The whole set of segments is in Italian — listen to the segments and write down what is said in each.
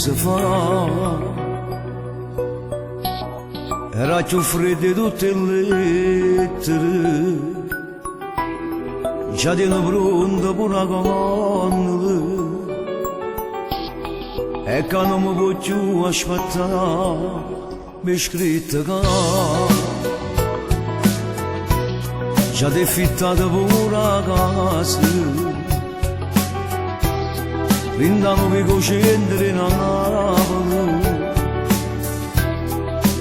si fa. Era più freddo tutte le lettere, già di una pronta per una colonna, e che non mi può più aspettare, mi scritta che già ti è fittata per una casa, rindano mi cosciente in Napoli,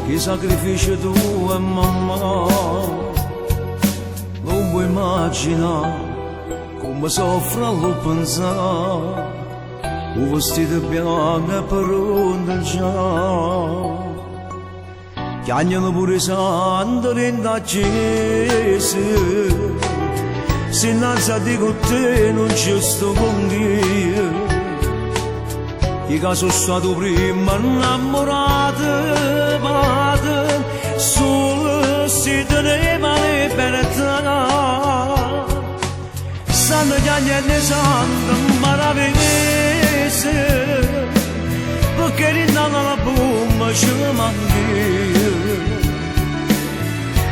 che sacrificio tu e mamma non puoi immaginare come soffro a lo pensare, un vestito bianco e pronto già, chiamano pure i santi in chiesa, se innanzi a di con te non ci sto con Dio. Io che sono stato prima innamorato, ma solo se teneva le verità. Sanno gli anni sanno meravigliosi, perché rindanno la bomba ci manca.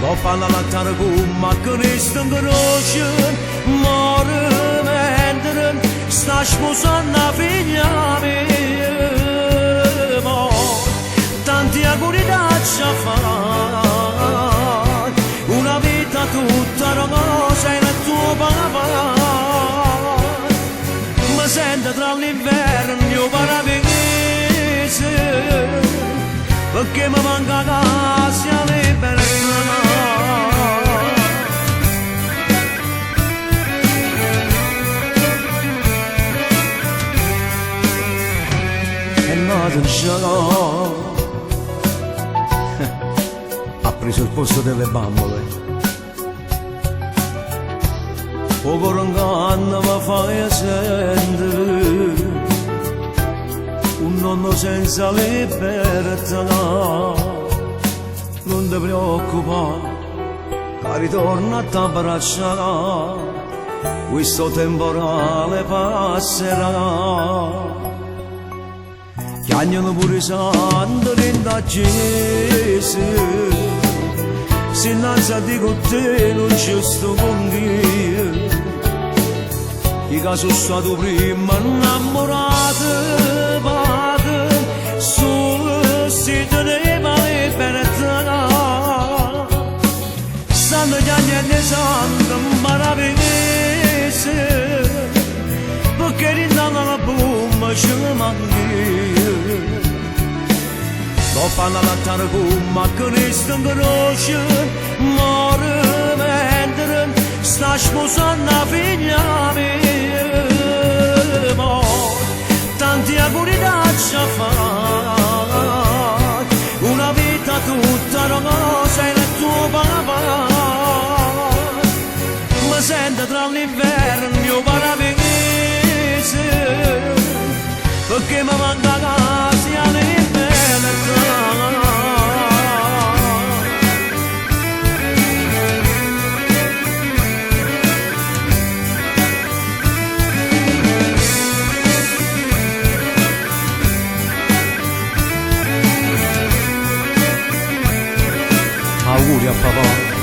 Lo fanno lattare come che resta in croce, muore mentre sta sposando la figlia mia. Tanti auguri da fare, una vita tutta rosa e il tuo papà. Ma sento tra l'inverno il mio paradiso, perché mi manca casa libera. È nato già, ha preso il posto delle bambole, o coronganna mi fai sentire un nonno senza libertà. Non ti preoccupare, che ritorno a t'abbracciare, questo temporale passerà. Chiamano pure i santi in chiesa, se innanzi a di con te non ci sto con Dio. Io che sono stato prima innamorato, ma solo se teneva le verità. Sanno gli anni sanno meravigliosi, perché rindanno la bomba ci manca. Lo fanno lattare come che resta in croce, muore mentre sta sposando la figlia mia. Tanti auguri da fare, una vita tutta rosa e il tuo papà. Ma sento tra l'inverno il mio paradiso, perché mi manca casa libertà. Auguri a papà.